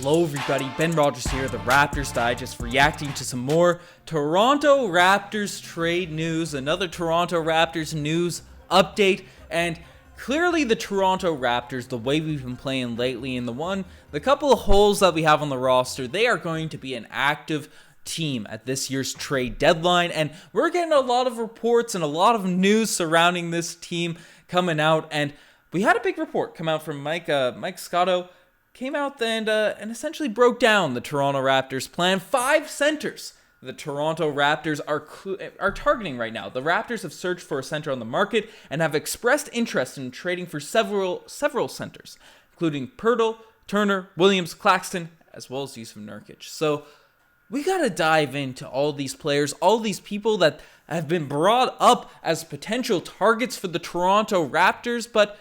Hello everybody, Ben Rogers here, the Raptors Digest, reacting to some more Toronto Raptors trade news, another Toronto Raptors news update, and clearly the Toronto Raptors, the way we've been playing lately, and the couple of holes that we have on the roster, they are going to be an active team at this year's trade deadline, and we're getting a lot of reports and a lot of news surrounding this team coming out, and we had a big report come out from Mike Scotto. Came out and essentially broke down the Toronto Raptors' plan. 5 centers the Toronto Raptors are targeting right now. The Raptors have searched for a center on the market and have expressed interest in trading for several centers, including Pirtle, Turner, Williams, Claxton, as well as Yusuf Nurkic. So we got to dive into all these players, all these people that have been brought up as potential targets for the Toronto Raptors, but,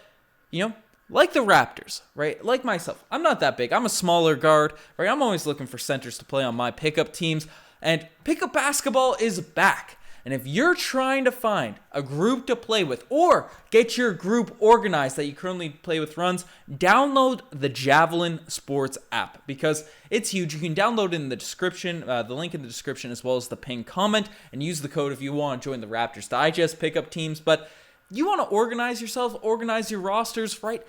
like the Raptors, right? Like myself, I'm not that big. I'm a smaller guard, right? I'm always looking for centers to play on my pickup teams, and pickup basketball is back. And if you're trying to find a group to play with or get your group organized that you currently play with runs, download the Javelin Sports app because it's huge. You can download it in the description, the link in the description, as well as the pinned comment, and use the code if you want to join the Raptors Digest pickup teams. But you want to organize yourself, organize your rosters, right?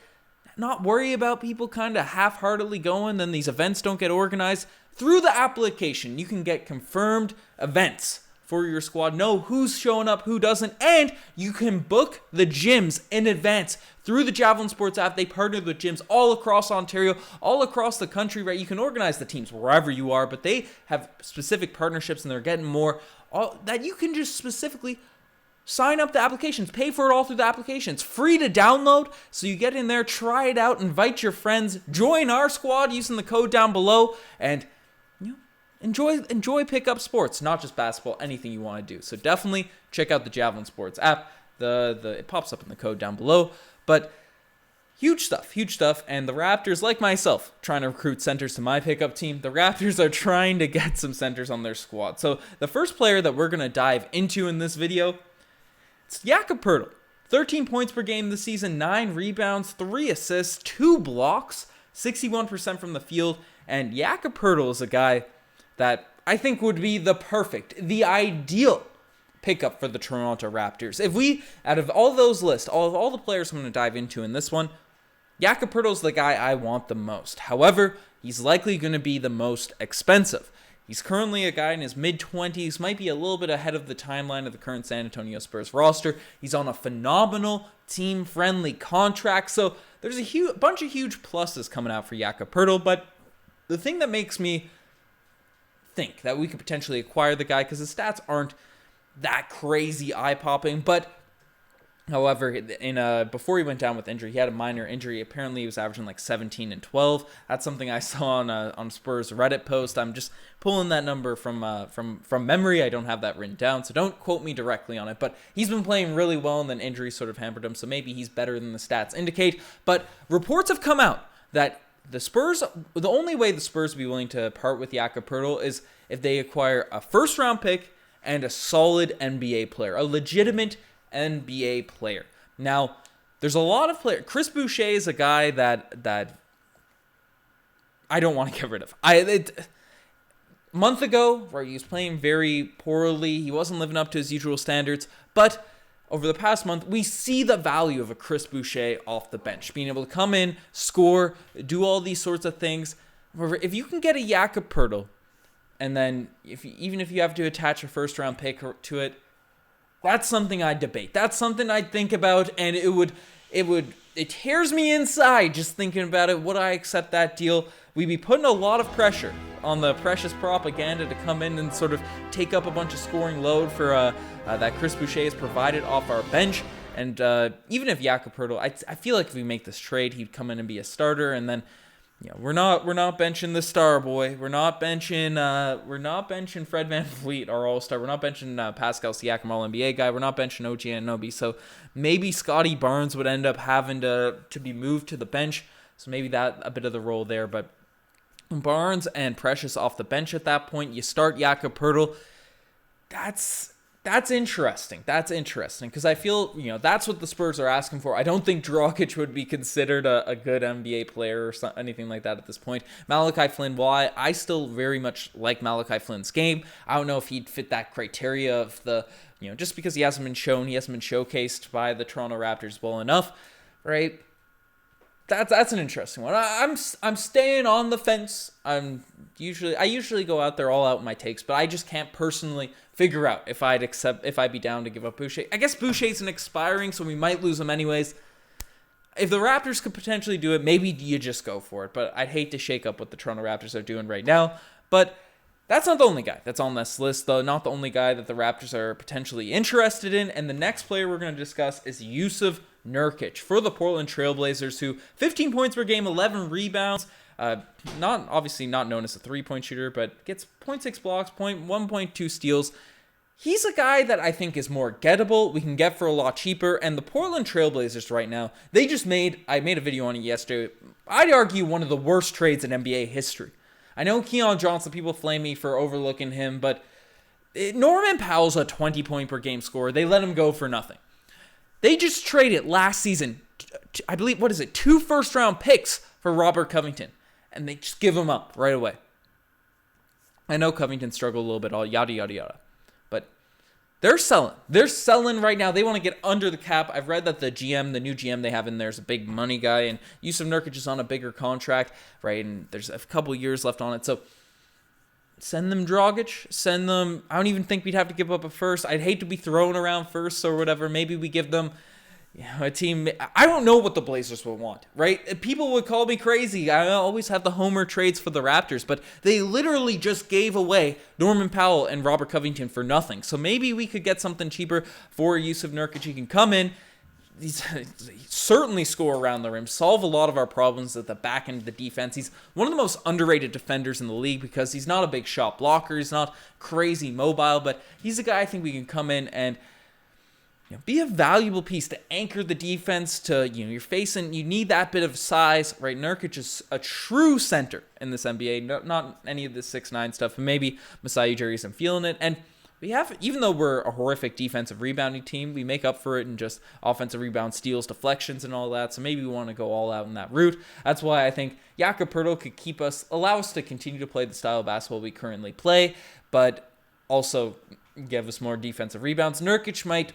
Not worry about people kind of half-heartedly going, then these events don't get organized. Through the application, you can get confirmed events for your squad, know who's showing up, who doesn't, and you can book the gyms in advance through the Javelin Sports app. They partnered with gyms all across Ontario, all across the country, right? You can organize the teams wherever you are, but they have specific partnerships, and they're getting more that you can just specifically sign up the applications, pay for it all through the application. It's free to download, so you get in there, try it out, invite your friends, join our squad using the code down below, and enjoy pickup sports, not just basketball, anything you want to do. So definitely check out the Javelin Sports app. It pops up in the code down below, but huge stuff, and the Raptors, like myself, trying to recruit centers to my pickup team. The Raptors are trying to get some centers on their squad. So the first player that we're going to dive into in this video, it's Jakob Pirtle. 13 points per game this season, 9 rebounds, 3 assists, 2 blocks, 61% from the field. And Jakob Pirtle is a guy that I think would be the ideal pickup for the Toronto Raptors. If we, out of all those lists, all the players I'm going to dive into in this one, Jakob Pirtle is the guy I want the most. However, he's likely going to be the most expensive. He's currently a guy in his mid-20s, might be a little bit ahead of the timeline of the current San Antonio Spurs roster. He's on a phenomenal, team-friendly contract, so there's a bunch of huge pluses coming out for Jakob Pirtle, but the thing that makes me think that we could potentially acquire the guy, because his stats aren't that crazy eye-popping, but however, before he went down with injury, he had a minor injury. Apparently, he was averaging like 17 and 12. That's something I saw on Spurs Reddit post. I'm just pulling that number from memory. I don't have that written down, so don't quote me directly on it. But he's been playing really well, and then injury sort of hampered him, so maybe he's better than the stats indicate. But reports have come out that the only way the Spurs would be willing to part with Jakob Pirtle is if they acquire a first-round pick and a solid NBA player, a legitimate NBA player. Now, there's a lot of players. Chris Boucher is a guy that I don't want to get rid of. A month ago, where he was playing very poorly, he wasn't living up to his usual standards, but over the past month, we see the value of a Chris Boucher off the bench, being able to come in, score, do all these sorts of things. However, if you can get a Jakob Pirtle, and then even if you have to attach a first-round pick to it, that's something I'd debate. That's something I'd think about, and it tears me inside just thinking about it. Would I accept that deal? We'd be putting a lot of pressure on the precious propaganda to come in and sort of take up a bunch of scoring load for that Chris Boucher has provided off our bench. And even if Jakob Pirtle, I feel like if we make this trade, he'd come in and be a starter, and then we're not benching the star boy. We're not benching Fred VanVleet, our all-star. We're not benching Pascal Siakam, all-NBA guy. We're not benching OG Anunoby. So maybe Scotty Barnes would end up having to be moved to the bench. So maybe that a bit of the role there. But Barnes and Precious off the bench at that point. You start Jakob Pirtle. That's That's interesting. That's interesting because I feel, that's what the Spurs are asking for. I don't think Nurkic would be considered a good NBA player or anything like that at this point. Malachi Flynn, while I still very much like Malachi Flynn's game, I don't know if he'd fit that criteria of the, just because he hasn't been showcased by the Toronto Raptors well enough, right? That's an interesting one. I'm staying on the fence. I usually go out there all out in my takes, but I just can't personally figure out if I'd be down to give up Boucher. I guess Boucher's an expiring, so we might lose him anyways. If the Raptors could potentially do it, maybe you just go for it. But I'd hate to shake up what the Toronto Raptors are doing right now. But that's not the only guy that's on this list, though. Not the only guy that the Raptors are potentially interested in. And the next player we're going to discuss is Jusuf Nurkic for the Portland Trailblazers, who 15 points per game, 11 rebounds. Not known as a three-point shooter, but gets 0.6 blocks, 1.2 steals. He's a guy that I think is more gettable. We can get for a lot cheaper. And the Portland Trailblazers right now, I made a video on it yesterday. I'd argue one of the worst trades in NBA history. I know Keon Johnson, people flame me for overlooking him, but Norman Powell's a 20-point per game scorer. They let him go for nothing. They just traded last season, I believe, 2 first-round picks for Robert Covington. And they just give him up right away. I know Covington struggled a little bit, all yada, yada, yada. But they're selling. They're selling right now. They want to get under the cap. I've read that the new GM they have in there is a big money guy. And Jusuf Nurkic is on a bigger contract, right? And there's a couple years left on it. So send them Dragic. Send them. I don't even think we'd have to give up a first. I'd hate to be thrown around first or whatever. Maybe we give them a team. I don't know what the Blazers would want, right? People would call me crazy. I always have the homer trades for the Raptors, but they literally just gave away Norman Powell and Robert Covington for nothing. So maybe we could get something cheaper for Jusuf Nurkic. He can come in. He's certainly score around the rim, solve a lot of our problems at the back end of the defense. He's one of the most underrated defenders in the league because he's not a big shot blocker. He's not crazy mobile, but he's a guy I think we can come in and be a valuable piece to anchor the defense. You need that bit of size, right? Nurkic is a true center in this NBA, not any of the 6'9" stuff. And maybe Masai Ujiri isn't feeling it. And we have, even though we're a horrific defensive rebounding team, we make up for it in just offensive rebound steals, deflections, and all that. So maybe we want to go all out in that route. That's why I think Jakob Poeltl could allow us to continue to play the style of basketball we currently play, but also give us more defensive rebounds. Nurkic might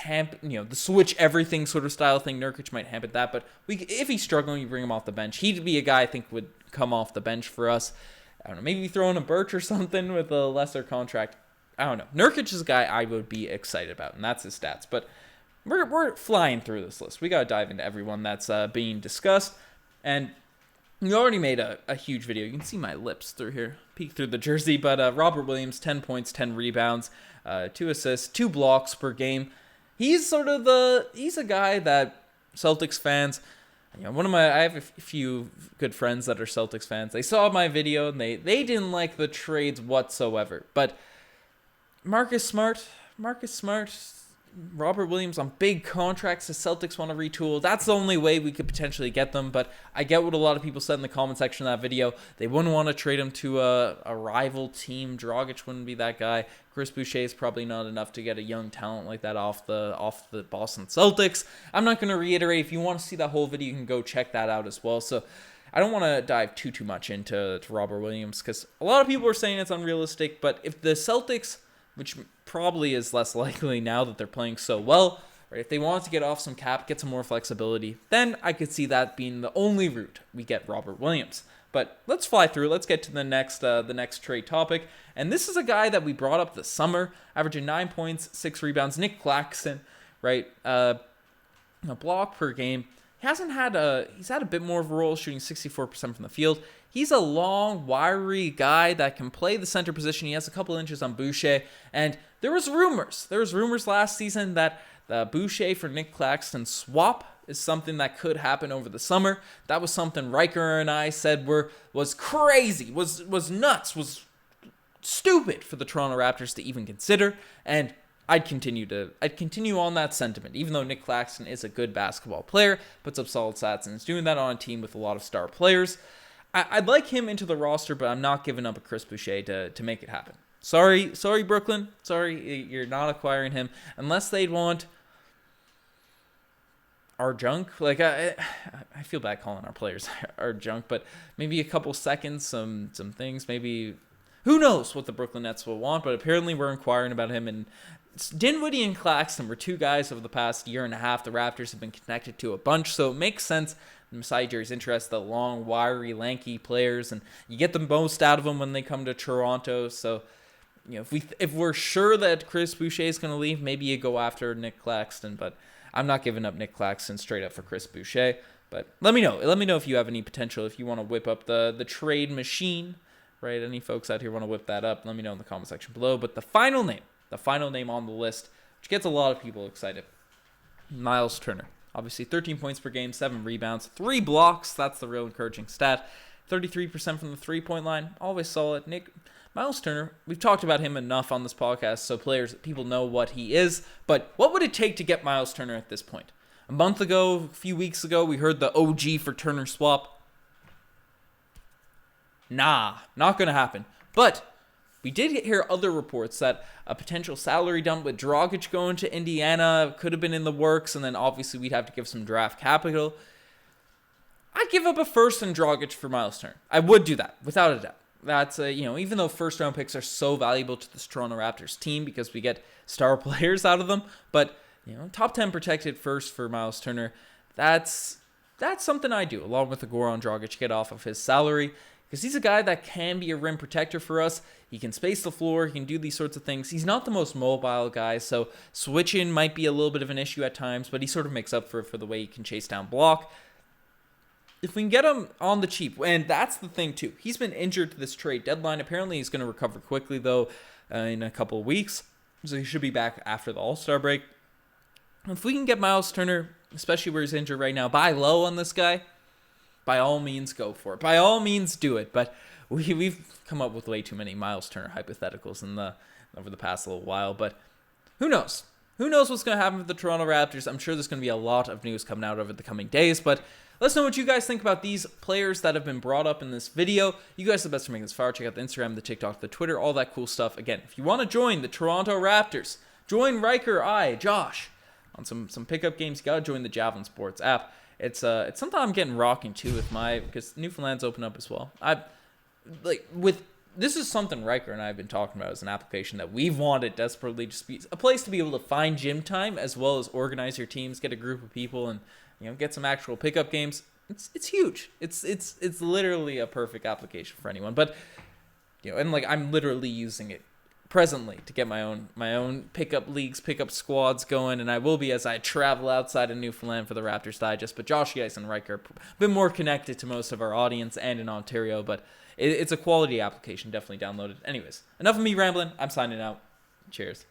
the switch everything sort of style thing. Nurkic might hamper that, but if he's struggling, you bring him off the bench. He'd be a guy I think would come off the bench for us. I don't know, maybe throw in a Birch or something with a lesser contract. I don't know. Nurkic is a guy I would be excited about, and that's his stats. But we're flying through this list. We got to dive into everyone that's being discussed. And you already made a huge video. You can see my lips through here, peek through the jersey. But Robert Williams, 10 points, 10 rebounds, 2 assists, 2 blocks per game. He's a guy that Celtics fans, I have a few good friends that are Celtics fans. They saw my video and they didn't like the trades whatsoever. But Marcus Smart, Robert Williams on big contracts the Celtics want to retool. That's the only way we could potentially get them, but I get what a lot of people said in the comment section of that video. They wouldn't want to trade him to a rival team. Dragic wouldn't be that guy. Chris Boucher is probably not enough to get a young talent like that off the Boston Celtics. I'm not going to reiterate. If you want to see that whole video, you can go check that out as well. So I don't want to dive too much into Robert Williams because a lot of people are saying it's unrealistic, but if the Celtics, which probably is less likely now that they're playing so well, right? If they want to get off some cap, get some more flexibility, then I could see that being the only route we get Robert Williams. But let's fly through. Let's get to the next trade topic. And this is a guy that we brought up this summer, averaging 9 points, 6 rebounds. Nick Claxton, right? A block per game. He's had a bit more of a role, shooting 64% from the field. He's a long, wiry guy that can play the center position. He has a couple inches on Boucher. And there was rumors last season that the Boucher for Nick Claxton swap is something that could happen over the summer. That was something Riker and I said was crazy, was nuts, was stupid for the Toronto Raptors to even consider. And I'd continue on that sentiment, even though Nick Claxton is a good basketball player, puts up solid stats, and is doing that on a team with a lot of star players. I'd like him into the roster, but I'm not giving up a Chris Boucher to make it happen. Sorry, Brooklyn. Sorry, you're not acquiring him unless they'd want our junk. Like I feel bad calling our players our junk, but maybe a couple seconds, some things. Maybe who knows what the Brooklyn Nets will want? But apparently we're inquiring about him. And Dinwiddie and Claxton were two guys over the past year and a half the Raptors have been connected to a bunch, so it makes sense. Masai Ujiri's interest, the long, wiry, lanky players, and you get the most out of them when they come to Toronto. So, if we're sure that Chris Boucher is going to leave, maybe you go after Nick Claxton. But I'm not giving up Nick Claxton straight up for Chris Boucher. But let me know. Let me know if you have any potential. If you want to whip up the trade machine, right? Any folks out here want to whip that up? Let me know in the comment section below. But the final name on the list, which gets a lot of people excited, Miles Turner. Obviously, 13 points per game, 7 rebounds, 3 blocks. That's the real encouraging stat. 33% from the three-point line. Always solid. Miles Turner, we've talked about him enough on this podcast, so people know what he is. But what would it take to get Miles Turner at this point? A month ago, a few weeks ago, we heard the OG for Turner swap. Nah, not going to happen. But we did hear other reports that a potential salary dump with Dragic going to Indiana could have been in the works, and then obviously we'd have to give some draft capital. I'd give up a first and Dragic for Miles Turner. I would do that, without a doubt. That's, even though first-round picks are so valuable to this Toronto Raptors team because we get star players out of them, but, top 10 protected first for Miles Turner, that's something I do, along with the Goran Dragic, get off of his salary. Because he's a guy that can be a rim protector for us. He can space the floor. He can do these sorts of things. He's not the most mobile guy, so switching might be a little bit of an issue at times, but he sort of makes up for the way he can chase down block. If we can get him on the cheap, and that's the thing too. He's been injured to this trade deadline. Apparently he's going to recover quickly, though, in a couple of weeks. So he should be back after the All-Star break. If we can get Miles Turner, especially where he's injured right now, buy low on this guy, by all means, go for it. By all means, do it. But we've come up with way too many Miles Turner hypotheticals over the past little while. But who knows? Who knows what's going to happen with the Toronto Raptors? I'm sure there's going to be a lot of news coming out over the coming days. But let us know what you guys think about these players that have been brought up in this video. You guys are the best for making this far. Check out the Instagram, the TikTok, the Twitter, all that cool stuff. Again, if you want to join the Toronto Raptors, join Riker, Josh, on some pickup games. You got to join the Javelin Sports app. It's something I'm getting rocking too because Newfoundland's open up as well. This is something Riker and I have been talking about as an application that we've wanted desperately, just be a place to be able to find gym time as well as organize your teams, get a group of people, and get some actual pickup games. It's huge. It's literally a perfect application for anyone. But I'm literally using it presently to get my own pickup leagues, pickup squads going, and I will be as I travel outside of Newfoundland for the Raptors Digest. But Josh, Geis, and Riker a bit more connected to most of our audience and in Ontario, but it's a quality application. Definitely download it. Anyways, enough of me rambling. I'm signing out. Cheers.